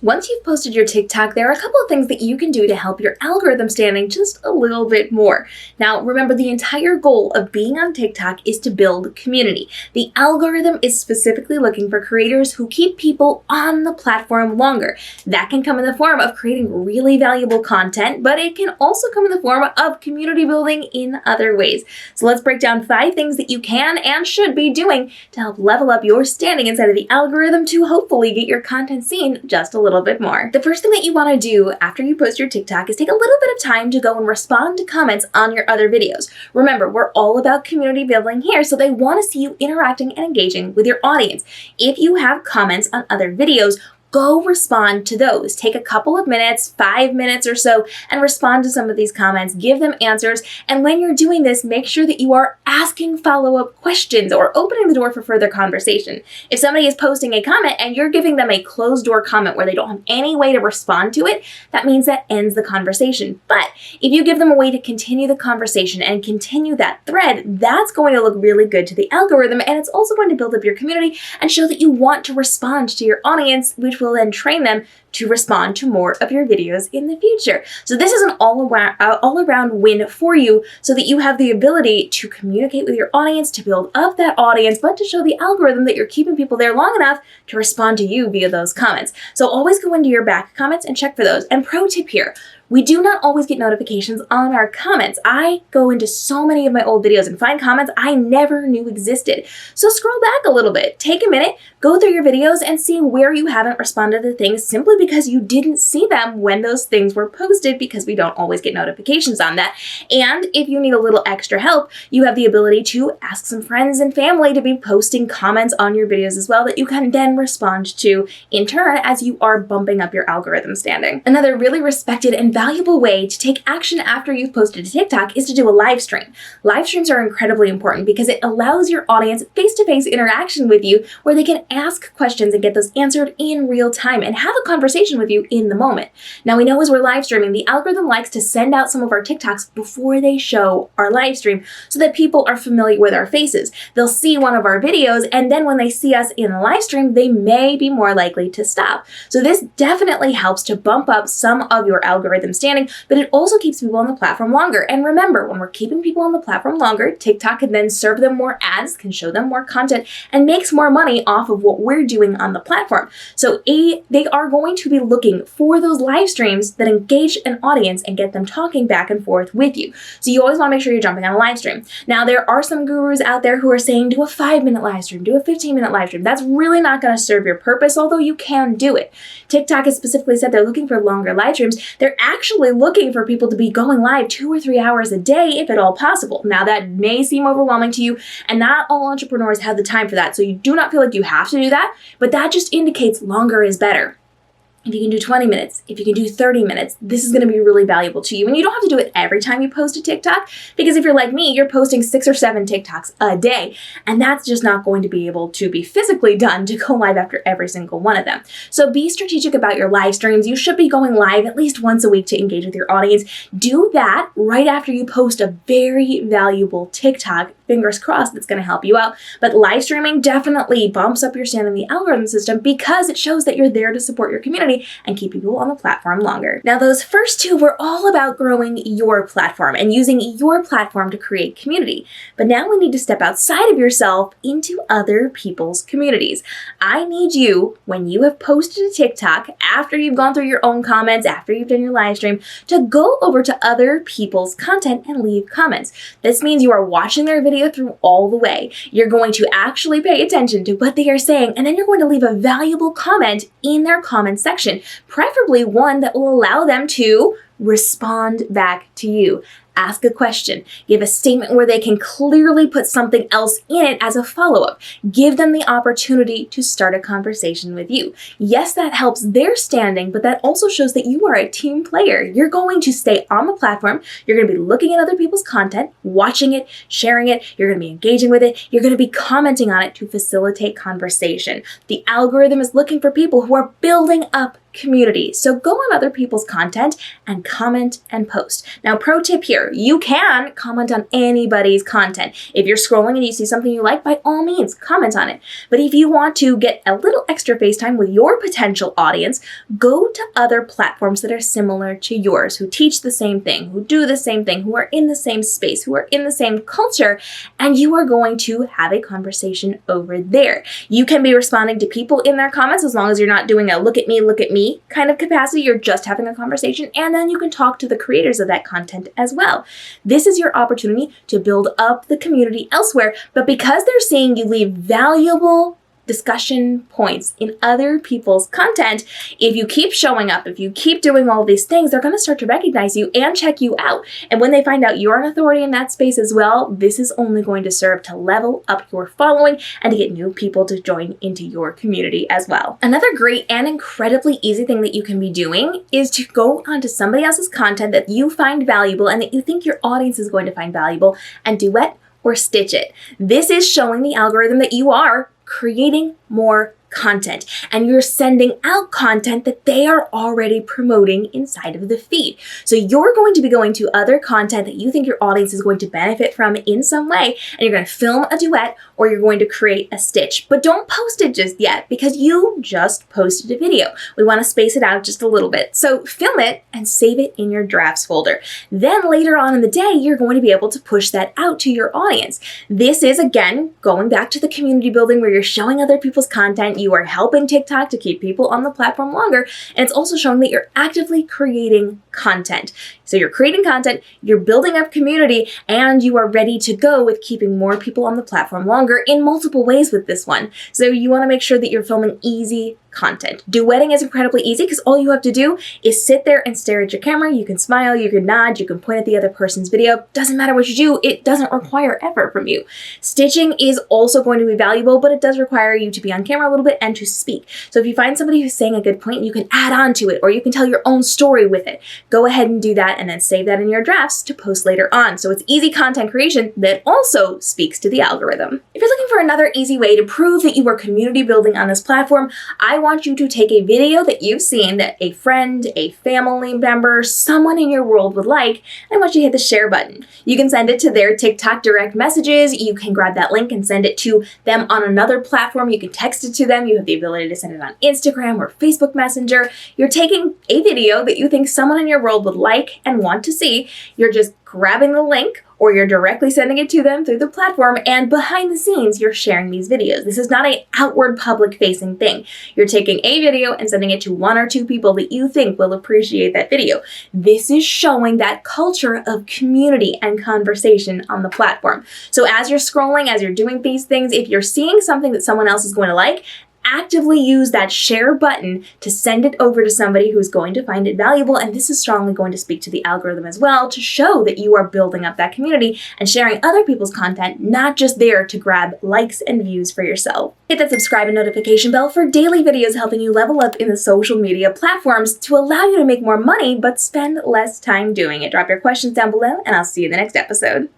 Once you've posted your TikTok, there are a couple of things that you can do to help your algorithm standing just a little bit more. Now, remember, the entire goal of being on TikTok is to build community. The algorithm is specifically looking for creators who keep people on the platform longer. That can come in the form of creating really valuable content, but it can also come in the form of community building in other ways. So let's break down 5 things that you can and should be doing to help level up your standing inside of the algorithm to hopefully get your content seen just a little bit more. The first thing that you want to do after you post your TikTok is take a little bit of time to go and respond to comments on your other videos. Remember, we're all about community building here, so they want to see you interacting and engaging with your audience. If you have comments on other videos, go respond to those. Take a couple of minutes, 5 minutes or so, and respond to some of these comments. Give them answers. And when you're doing this, make sure that you are asking follow-up questions or opening the door for further conversation. If somebody is posting a comment and you're giving them a closed-door comment where they don't have any way to respond to it, that means that ends the conversation. But if you give them a way to continue the conversation and continue that thread, that's going to look really good to the algorithm, and it's also going to build up your community and show that you want to respond to your audience, which will then train them to respond to more of your videos in the future. So this is an all-around win for you, so that you have the ability to communicate with your audience, to build up that audience, but to show the algorithm that you're keeping people there long enough to respond to you via those comments. So always go into your back comments and check for those. And pro tip here, we do not always get notifications on our comments. I go into so many of my old videos and find comments I never knew existed. So scroll back a little bit, take a minute, go through your videos and see where you haven't responded to things simply because you didn't see them when those things were posted, because we don't always get notifications on that. And if you need a little extra help, you have the ability to ask some friends and family to be posting comments on your videos as well that you can then respond to in turn as you are bumping up your algorithm standing. Another really respected and valuable way to take action after you've posted to TikTok is to do a live stream. Live streams are incredibly important because it allows your audience face-to-face interaction with you, where they can ask questions and get those answered in real time and have a conversation with you in the moment. Now, we know as we're live streaming, the algorithm likes to send out some of our TikToks before they show our live stream so that people are familiar with our faces. They'll see one of our videos, and then when they see us in the live stream, they may be more likely to stop. So this definitely helps to bump up some of your algorithm standing, but it also keeps people on the platform longer. And remember, when we're keeping people on the platform longer, TikTok can then serve them more ads, can show them more content, and makes more money off of what we're doing on the platform. So they are going to be looking for those live streams that engage an audience and get them talking back and forth with you. So you always want to make sure you're jumping on a live stream. Now, there are some gurus out there who are saying do a 5-minute live stream, do a 15-minute live stream. That's really not going to serve your purpose, although you can do it. TikTok has specifically said they're looking for longer live streams. They're actually looking for people to be going live 2 or 3 hours a day, if at all possible. Now, that may seem overwhelming to you, and not all entrepreneurs have the time for that, so you do not feel like you have to do that, but that just indicates longer is better. If you can do 20 minutes, if you can do 30 minutes, this is going to be really valuable to you. And you don't have to do it every time you post a TikTok, because if you're like me, you're posting 6 or 7 TikToks a day, and that's just not going to be able to be physically done to go live after every single one of them. So be strategic about your live streams. You should be going live at least once a week to engage with your audience. Do that right after you post a very valuable TikTok. Fingers crossed, that's going to help you out. But live streaming definitely bumps up your stand in the algorithm system because it shows that you're there to support your community and keep people on the platform longer. Now, those first 2 were all about growing your platform and using your platform to create community. But now we need to step outside of yourself into other people's communities. I need you, when you have posted a TikTok, after you've gone through your own comments, after you've done your live stream, to go over to other people's content and leave comments. This means you are watching their video through all the way. You're going to actually pay attention to what they are saying, and then you're going to leave a valuable comment in their comment section, preferably one that will allow them to respond back to you. Ask a question, give a statement where they can clearly put something else in it as a follow-up. Give them the opportunity to start a conversation with you. Yes, that helps their standing, but that also shows that you are a team player. You're going to stay on the platform. You're going to be looking at other people's content, watching it, sharing it. You're going to be engaging with it. You're going to be commenting on it to facilitate conversation. The algorithm is looking for people who are building up community. So go on other people's content and comment and post. Now, pro tip here, you can comment on anybody's content. If you're scrolling and you see something you like, by all means, comment on it. But if you want to get a little extra face time with your potential audience, go to other platforms that are similar to yours, who teach the same thing, who do the same thing, who are in the same space, who are in the same culture, and you are going to have a conversation over there. You can be responding to people in their comments as long as you're not doing a look at me kind of capacity. You're just having a conversation, and then you can talk to the creators of that content as well. This is your opportunity to build up the community elsewhere, but because they're seeing you leave valuable discussion points in other people's content, if you keep showing up, if you keep doing all these things, they're going to start to recognize you and check you out. And when they find out you're an authority in that space as well, this is only going to serve to level up your following and to get new people to join into your community as well. Another great and incredibly easy thing that you can be doing is to go onto somebody else's content that you find valuable and that you think your audience is going to find valuable and duet or stitch it. This is showing the algorithm that you are creating more content, and you're sending out content that they are already promoting inside of the feed. So you're going to be going to other content that you think your audience is going to benefit from in some way, and you're going to film a duet or you're going to create a stitch. But don't post it just yet because you just posted a video. We want to space it out just a little bit. So film it and save it in your drafts folder. Then later on in the day, you're going to be able to push that out to your audience. This is, again, going back to the community building where you're showing other people's content. You are helping TikTok to keep people on the platform longer, and it's also showing that you're actively creating content. So you're creating content, you're building up community, and you are ready to go with keeping more people on the platform longer in multiple ways with this one. So you want to make sure that you're filming easy content. Duetting is incredibly easy because all you have to do is sit there and stare at your camera. You can smile, you can nod, you can point at the other person's video. Doesn't matter what you do, it doesn't require effort from you. Stitching is also going to be valuable, but it does require you to be on camera a little bit and to speak. So if you find somebody who's saying a good point, you can add on to it, or you can tell your own story with it. Go ahead and do that and then save that in your drafts to post later on. So it's easy content creation that also speaks to the algorithm. If you're looking for another easy way to prove that you are community building on this platform, I want you to take a video that you've seen that a friend, a family member, someone in your world would like, and I want you to hit the share button. You can send it to their TikTok direct messages. You can grab that link and send it to them on another platform. You can text it to them. You have the ability to send it on Instagram or Facebook Messenger. You're taking a video that you think someone in your world would like and want to see. You're just grabbing the link, or you're directly sending it to them through the platform, and behind the scenes, you're sharing these videos. This is not an outward public-facing thing. You're taking a video and sending it to one or two people that you think will appreciate that video. This is showing that culture of community and conversation on the platform. So as you're scrolling, as you're doing these things, if you're seeing something that someone else is going to like, actively use that share button to send it over to somebody who's going to find it valuable, and this is strongly going to speak to the algorithm as well to show that you are building up that community and sharing other people's content, not just there to grab likes and views for yourself. Hit that subscribe and notification bell for daily videos helping you level up in the social media platforms to allow you to make more money but spend less time doing it. Drop your questions down below, and I'll see you in the next episode.